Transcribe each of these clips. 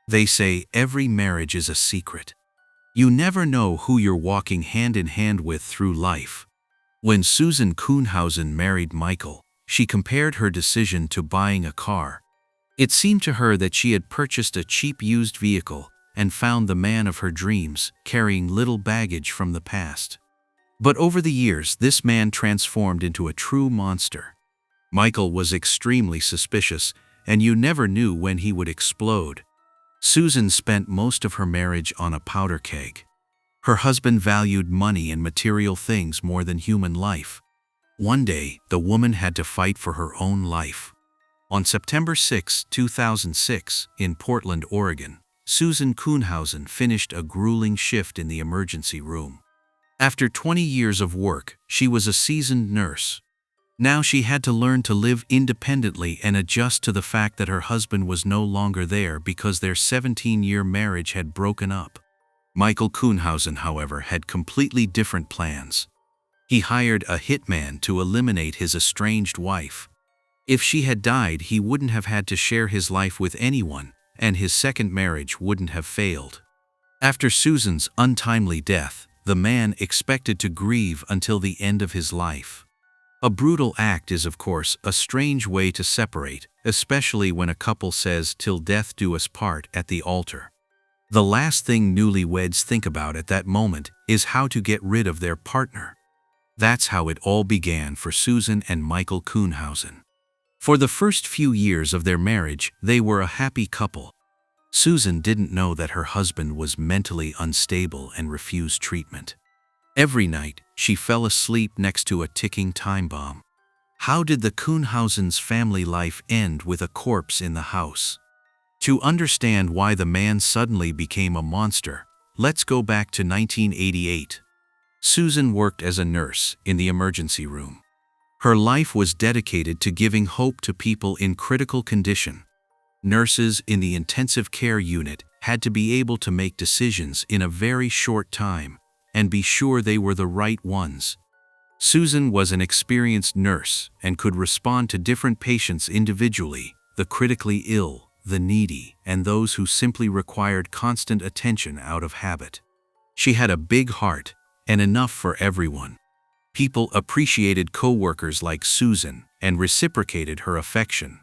They say every marriage is a secret. You never know who you're walking hand in hand with through life. When Susan Kuhnhausen married Michael, she compared her decision to buying a car. It seemed to her that she had purchased a cheap used vehicle and found the man of her dreams, carrying little baggage from the past. But over the years, this man transformed into a true monster. Michael was extremely suspicious, and you never knew when he would explode. Susan spent most of her marriage on a powder keg. Her husband valued money and material things more than human life. One day, the woman had to fight for her own life. On September 6, 2006, in Portland, Oregon, Susan Kuhnhausen finished a grueling shift in the emergency room. After 20 years of work, she was a seasoned nurse. Now she had to learn to live independently and adjust to the fact that her husband was no longer there because their 17-year marriage had broken up. Michael Kuhnhausen, however, had completely different plans. He hired a hitman to eliminate his estranged wife. If she had died, he wouldn't have had to share his life with anyone, and his second marriage wouldn't have failed. After Susan's untimely death, the man expected to grieve until the end of his life. A brutal act is, of course, a strange way to separate, especially when a couple says "till death do us part" at the altar. The last thing newlyweds think about at that moment is how to get rid of their partner. That's how it all began for Susan and Michael Kuhnhausen. For the first few years of their marriage, they were a happy couple. Susan didn't know that her husband was mentally unstable and refused treatment. Every night, she fell asleep next to a ticking time bomb. How did the Kuhnhausen's family life end with a corpse in the house? To understand why the man suddenly became a monster, let's go back to 1988. Susan worked as a nurse in the emergency room. Her life was dedicated to giving hope to people in critical condition. Nurses in the intensive care unit had to be able to make decisions in a very short time and be sure they were the right ones. Susan was an experienced nurse and could respond to different patients individually, the critically ill, the needy, and those who simply required constant attention out of habit. She had a big heart, and enough for everyone. People appreciated co-workers like Susan and reciprocated her affection.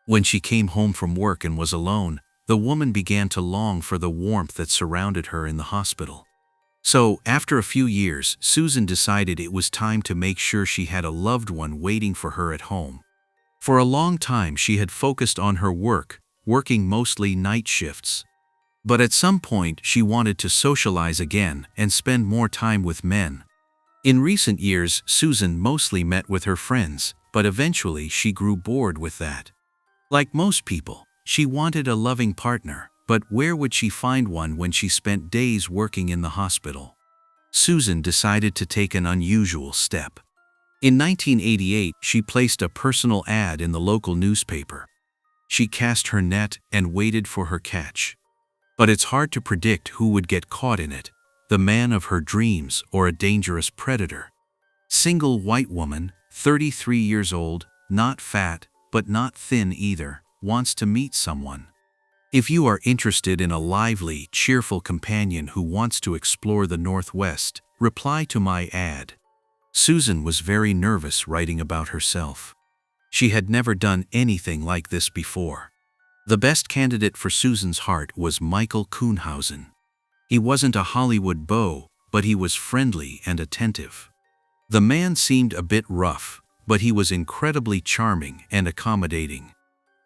When she came home from work and was alone, the woman began to long for the warmth that surrounded her in the hospital. So, after a few years, Susan decided it was time to make sure she had a loved one waiting for her at home. For a long time, she had focused on her work, working mostly night shifts. But at some point, she wanted to socialize again and spend more time with men. In recent years, Susan mostly met with her friends, but eventually she grew bored with that. Like most people, she wanted a loving partner. But where would she find one when she spent days working in the hospital? Susan decided to take an unusual step. In 1988, she placed a personal ad in the local newspaper. She cast her net and waited for her catch. But it's hard to predict who would get caught in it, the man of her dreams or a dangerous predator. Single white woman, 33 years old, not fat, but not thin either, wants to meet someone. If you are interested in a lively, cheerful companion who wants to explore the Northwest, reply to my ad. Susan was very nervous writing about herself. She had never done anything like this before. The best candidate for Susan's heart was Michael Kuhnhausen. He wasn't a Hollywood beau, but he was friendly and attentive. The man seemed a bit rough, but he was incredibly charming and accommodating.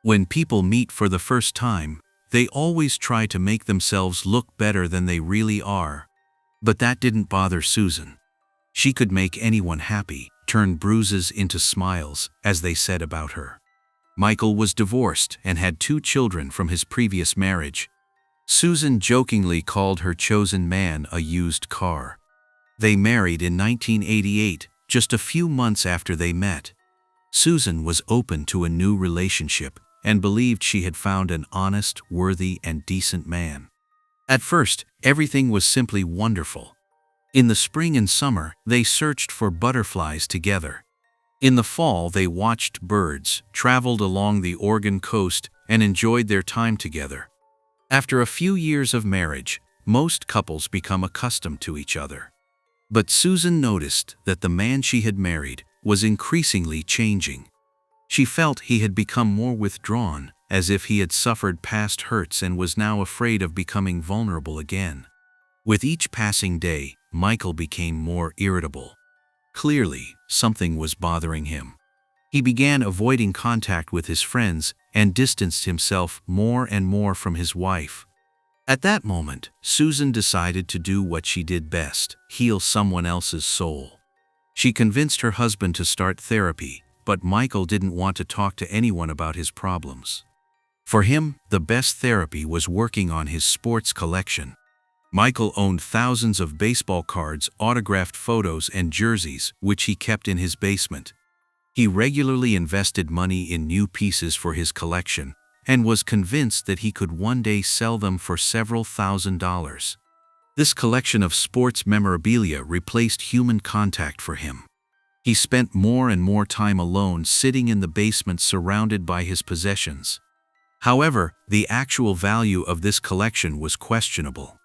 When people meet for the first time, they always try to make themselves look better than they really are. But that didn't bother Susan. She could make anyone happy, turn bruises into smiles, as they said about her. Michael was divorced and had 2 children from his previous marriage. Susan jokingly called her chosen man a used car. They married in 1988, just a few months after they met. Susan was open to a new relationship and believed she had found an honest, worthy, and decent man. At first, everything was simply wonderful. In the spring and summer, they searched for butterflies together. In the fall, they watched birds, traveled along the Oregon coast, and enjoyed their time together. After a few years of marriage, most couples become accustomed to each other. But Susan noticed that the man she had married was increasingly changing. She felt he had become more withdrawn, as if he had suffered past hurts and was now afraid of becoming vulnerable again. With each passing day, Michael became more irritable. Clearly, something was bothering him. He began avoiding contact with his friends and distanced himself more and more from his wife. At that moment, Susan decided to do what she did best: heal someone else's soul. She convinced her husband to start therapy, but Michael didn't want to talk to anyone about his problems. For him, the best therapy was working on his sports collection. Michael owned thousands of baseball cards, autographed photos, and jerseys, which he kept in his basement. He regularly invested money in new pieces for his collection and was convinced that he could one day sell them for several $1,000s. This collection of sports memorabilia replaced human contact for him. He spent more and more time alone, sitting in the basement surrounded by his possessions. However, the actual value of this collection was questionable.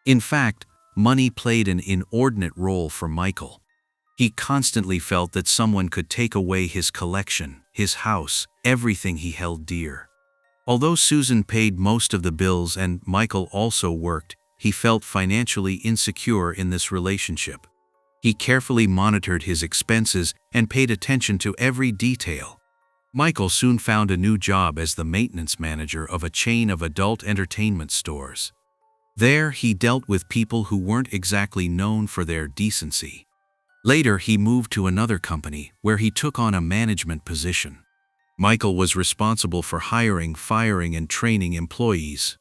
In fact, money played an inordinate role for Michael. He constantly felt that someone could take away his collection, his house, everything he held dear. Although Susan paid most of the bills and Michael also worked, he felt financially insecure in this relationship. He carefully monitored his expenses and paid attention to every detail. Michael soon found a new job as the maintenance manager of a chain of adult entertainment stores. There, he dealt with people who weren't exactly known for their decency. Later, he moved to another company where he took on a management position. Michael was responsible for hiring, firing, and training employees.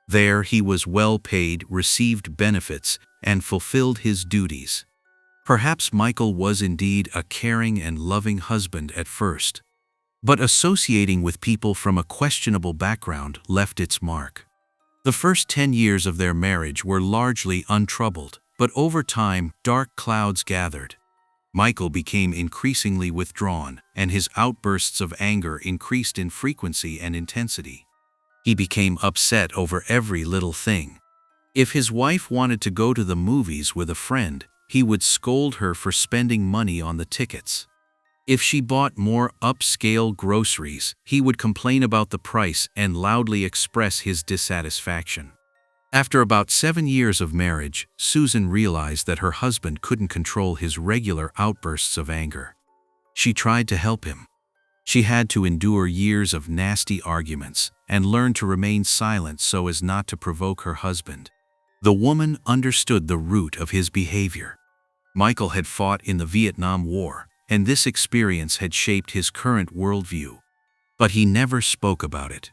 There, he was well paid, received benefits, and fulfilled his duties. Perhaps Michael was indeed a caring and loving husband at first. But associating with people from a questionable background left its mark. The first 10 years of their marriage were largely untroubled, but over time, dark clouds gathered. Michael became increasingly withdrawn, and his outbursts of anger increased in frequency and intensity. He became upset over every little thing. If his wife wanted to go to the movies with a friend, he would scold her for spending money on the tickets. If she bought more upscale groceries, he would complain about the price and loudly express his dissatisfaction. After about 7 years of marriage, Susan realized that her husband couldn't control his regular outbursts of anger. She tried to help him. She had to endure years of nasty arguments and learn to remain silent so as not to provoke her husband. The woman understood the root of his behavior. Michael had fought in the Vietnam War, and this experience had shaped his current worldview. But he never spoke about it.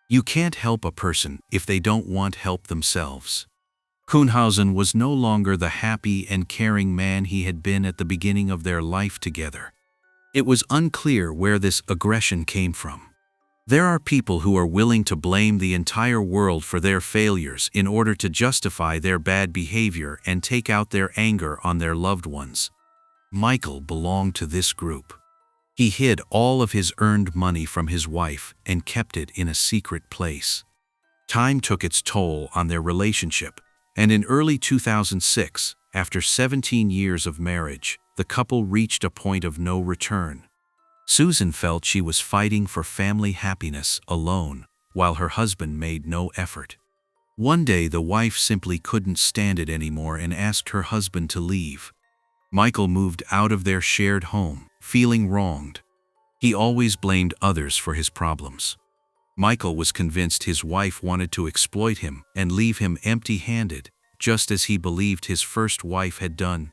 You can't help a person if they don't want help themselves. Kuhnhausen was no longer the happy and caring man he had been at the beginning of their life together. It was unclear where this aggression came from. There are people who are willing to blame the entire world for their failures in order to justify their bad behavior and take out their anger on their loved ones. Michael belonged to this group. He hid all of his earned money from his wife and kept it in a secret place. Time took its toll on their relationship, and in early 2006, after 17 years of marriage, the couple reached a point of no return. Susan felt she was fighting for family happiness alone, while her husband made no effort. One day, the wife simply couldn't stand it anymore and asked her husband to leave. Michael moved out of their shared home, feeling wronged. He always blamed others for his problems. Michael was convinced his wife wanted to exploit him and leave him empty-handed, just as he believed his first wife had done.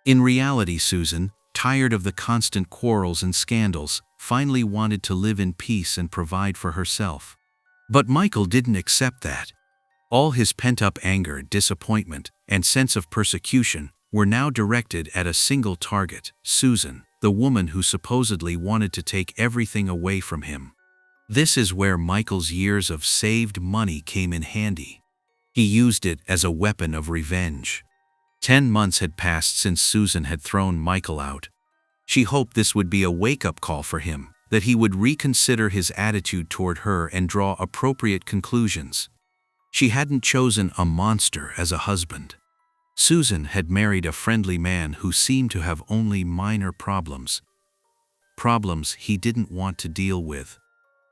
In reality, Susan, tired of the constant quarrels and scandals, finally wanted to live in peace and provide for herself. But Michael didn't accept that. All his pent-up anger, disappointment, and sense of persecution were now directed at a single target: Susan, the woman who supposedly wanted to take everything away from him. This is where Michael's years of saved money came in handy. He used it as a weapon of revenge. 10 months had passed since Susan had thrown Michael out. She hoped this would be a wake-up call for him, that he would reconsider his attitude toward her and draw appropriate conclusions. She hadn't chosen a monster as a husband. Susan had married a friendly man who seemed to have only minor problems. Problems he didn't want to deal with.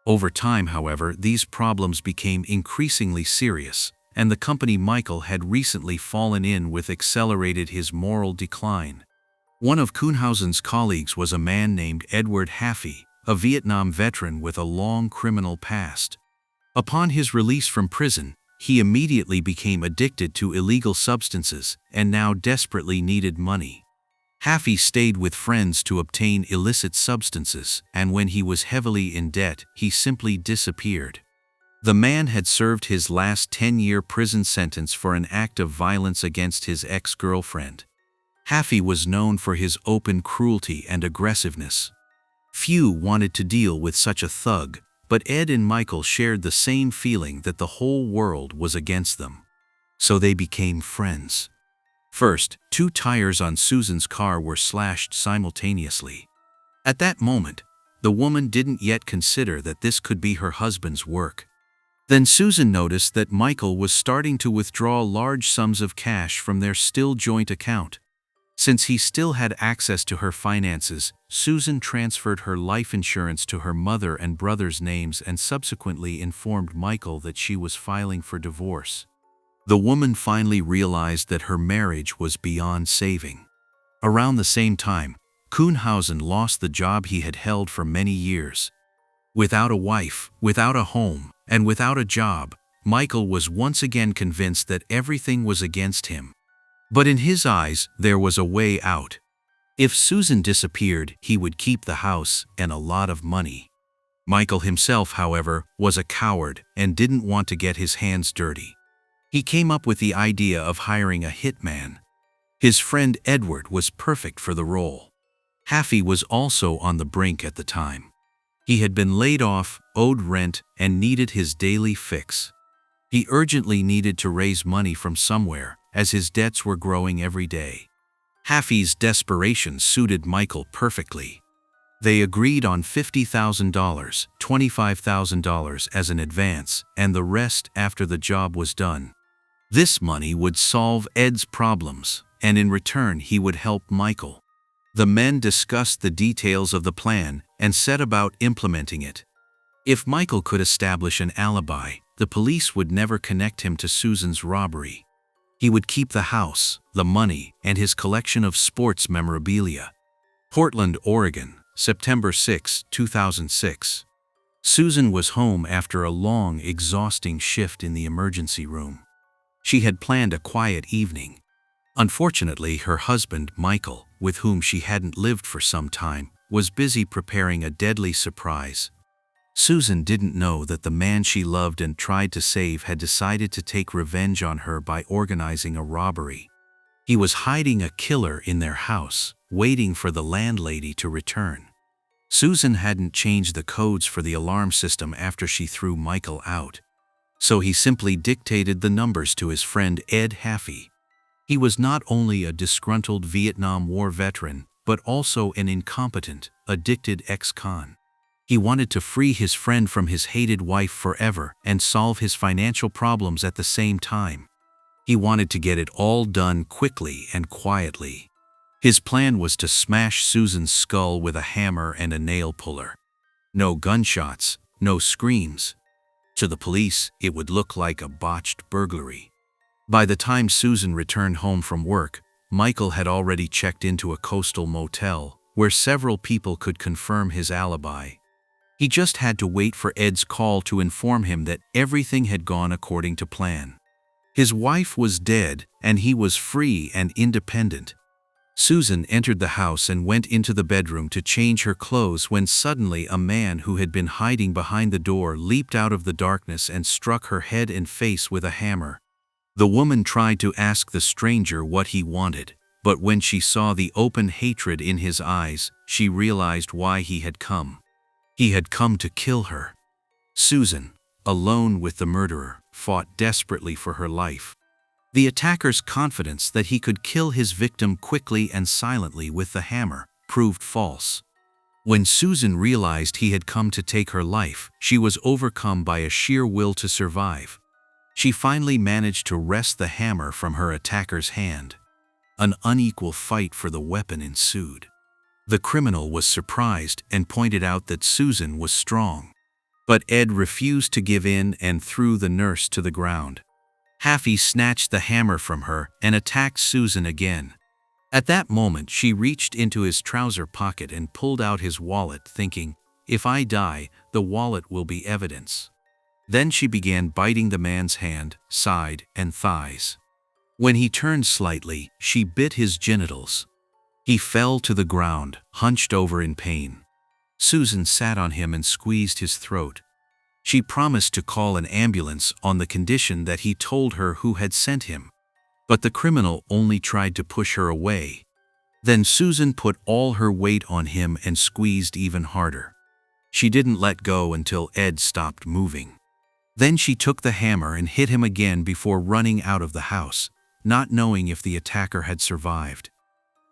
Over time, however, these problems became increasingly serious, and the company Michael had recently fallen in with accelerated his moral decline. One of Kuhnhausen's colleagues was a man named Edward Haffey, a Vietnam veteran with a long criminal past. Upon his release from prison, he immediately became addicted to illegal substances and now desperately needed money. Haffey stayed with friends to obtain illicit substances, and when he was heavily in debt, he simply disappeared. The man had served his last 10-year prison sentence for an act of violence against his ex-girlfriend. Haffey was known for his open cruelty and aggressiveness. Few wanted to deal with such a thug, but Ed and Michael shared the same feeling that the whole world was against them. So they became friends. First, 2 tires on Susan's car were slashed simultaneously. At that moment, the woman didn't yet consider that this could be her husband's work. Then Susan noticed that Michael was starting to withdraw large sums of cash from their still joint account. Since he still had access to her finances, Susan transferred her life insurance to her mother and brother's names and subsequently informed Michael that she was filing for divorce. The woman finally realized that her marriage was beyond saving. Around the same time, Kuhnhausen lost the job he had held for many years. Without a wife, without a home, and without a job, Michael was once again convinced that everything was against him. But in his eyes, there was a way out. If Susan disappeared, he would keep the house and a lot of money. Michael himself, however, was a coward and didn't want to get his hands dirty. He came up with the idea of hiring a hitman. His friend Edward was perfect for the role. Haffey was also on the brink at the time. He had been laid off, owed rent, and needed his daily fix. He urgently needed to raise money from somewhere, as his debts were growing every day. Haffey's desperation suited Michael perfectly. They agreed on $50,000, $25,000 as an advance, and the rest after the job was done. This money would solve Ed's problems, and in return he would help Michael. The men discussed the details of the plan and set about implementing it. If Michael could establish an alibi, the police would never connect him to Susan's robbery. He would keep the house, the money, and his collection of sports memorabilia. Portland, Oregon, September 6, 2006. Susan was home after a long, exhausting shift in the emergency room. She had planned a quiet evening. Unfortunately, her husband, Michael, with whom she hadn't lived for some time, was busy preparing a deadly surprise. Susan didn't know that the man she loved and tried to save had decided to take revenge on her by organizing a robbery. He was hiding a killer in their house, waiting for the landlady to return. Susan hadn't changed the codes for the alarm system after she threw Michael out. So he simply dictated the numbers to his friend Ed Haffey. He was not only a disgruntled Vietnam War veteran, but also an incompetent, addicted ex-con. He wanted to free his friend from his hated wife forever and solve his financial problems at the same time. He wanted to get it all done quickly and quietly. His plan was to smash Susan's skull with a hammer and a nail puller. No gunshots, no screams. To the police, it would look like a botched burglary. By the time Susan returned home from work, Michael had already checked into a coastal motel, where several people could confirm his alibi. He just had to wait for Ed's call to inform him that everything had gone according to plan. His wife was dead, and he was free and independent. Susan entered the house and went into the bedroom to change her clothes when suddenly a man who had been hiding behind the door leaped out of the darkness and struck her head and face with a hammer. The woman tried to ask the stranger what he wanted, but when she saw the open hatred in his eyes, she realized why he had come. He had come to kill her. Susan, alone with the murderer, fought desperately for her life. The attacker's confidence that he could kill his victim quickly and silently with the hammer proved false. When Susan realized he had come to take her life, she was overcome by a sheer will to survive. She finally managed to wrest the hammer from her attacker's hand. An unequal fight for the weapon ensued. The criminal was surprised and pointed out that Susan was strong. But Ed refused to give in and threw the nurse to the ground. Haffey snatched the hammer from her and attacked Susan again. At that moment, she reached into his trouser pocket and pulled out his wallet, thinking, "If I die, the wallet will be evidence." Then she began biting the man's hand, side, and thighs. When he turned slightly, she bit his genitals. He fell to the ground, hunched over in pain. Susan sat on him and squeezed his throat. She promised to call an ambulance on the condition that he told her who had sent him. But the criminal only tried to push her away. Then Susan put all her weight on him and squeezed even harder. She didn't let go until Ed stopped moving. Then she took the hammer and hit him again before running out of the house, not knowing if the attacker had survived.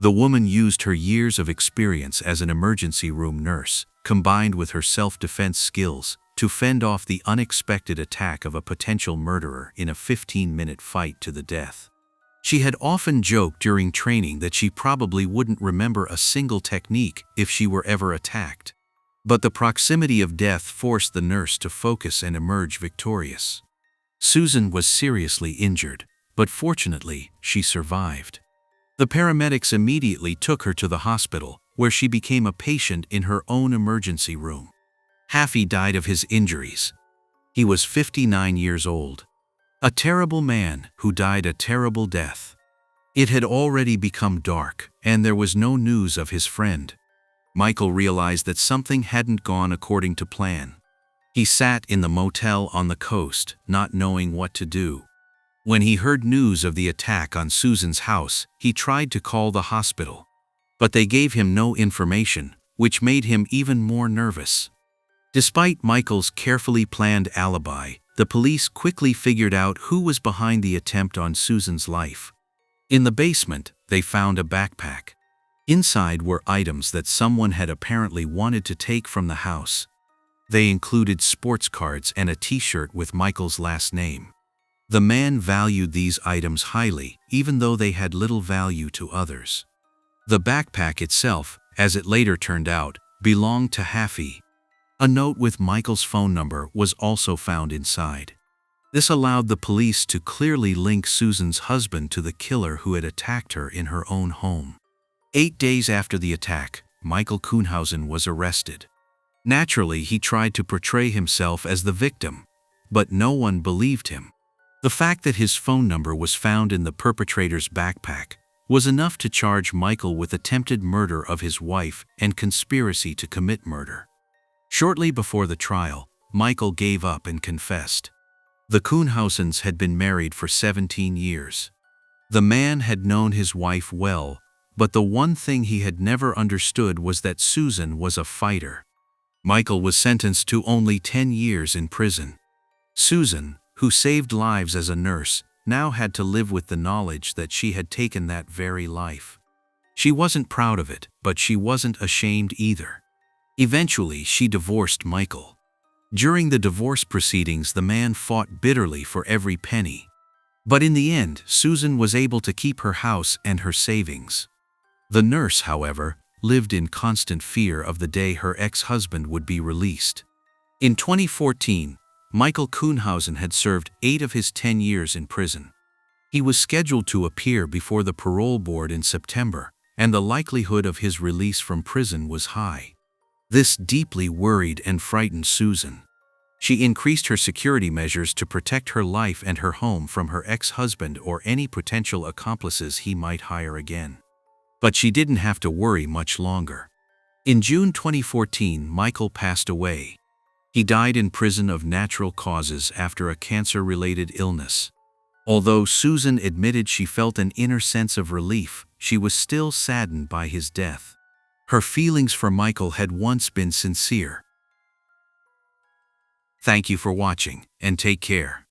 The woman used her years of experience as an emergency room nurse, combined with her self-defense skills, to fend off the unexpected attack of a potential murderer in a 15-minute fight to the death. She had often joked during training that she probably wouldn't remember a single technique if she were ever attacked. But the proximity of death forced the nurse to focus and emerge victorious. Susan was seriously injured, but fortunately, she survived. The paramedics immediately took her to the hospital, where she became a patient in her own emergency room. Haffey died of his injuries. He was 59 years old. A terrible man who died a terrible death. It had already become dark, and there was no news of his friend. Michael realized that something hadn't gone according to plan. He sat in the motel on the coast, not knowing what to do. When he heard news of the attack on Susan's house, he tried to call the hospital. But they gave him no information, which made him even more nervous. Despite Michael's carefully planned alibi, the police quickly figured out who was behind the attempt on Susan's life. In the basement, they found a backpack. Inside were items that someone had apparently wanted to take from the house. They included sports cards and a t-shirt with Michael's last name. The man valued these items highly, even though they had little value to others. The backpack itself, as it later turned out, belonged to Haffey. A note with Michael's phone number was also found inside. This allowed the police to clearly link Susan's husband to the killer who had attacked her in her own home. 8 days after the attack, Michael Kuhnhausen was arrested. Naturally, he tried to portray himself as the victim, but no one believed him. The fact that his phone number was found in the perpetrator's backpack was enough to charge Michael with attempted murder of his wife and conspiracy to commit murder. Shortly before the trial, Michael gave up and confessed. The Kuhnhausens had been married for 17 years. The man had known his wife well, but the one thing he had never understood was that Susan was a fighter. Michael was sentenced to only 10 years in prison. Susan, who saved lives as a nurse, now had to live with the knowledge that she had taken that very life. She wasn't proud of it, but she wasn't ashamed either. Eventually, she divorced Michael. During the divorce proceedings, the man fought bitterly for every penny. But in the end, Susan was able to keep her house and her savings. The nurse, however, lived in constant fear of the day her ex-husband would be released. In 2014, Michael Kuhnhausen had served 8 of his 10 years in prison. He was scheduled to appear before the parole board in September, and the likelihood of his release from prison was high. This deeply worried and frightened Susan. She increased her security measures to protect her life and her home from her ex-husband or any potential accomplices he might hire again. But she didn't have to worry much longer. In June 2014, Michael passed away. He died in prison of natural causes after a cancer-related illness. Although Susan admitted she felt an inner sense of relief, she was still saddened by his death. Her feelings for Michael had once been sincere. Thank you for watching, and take care.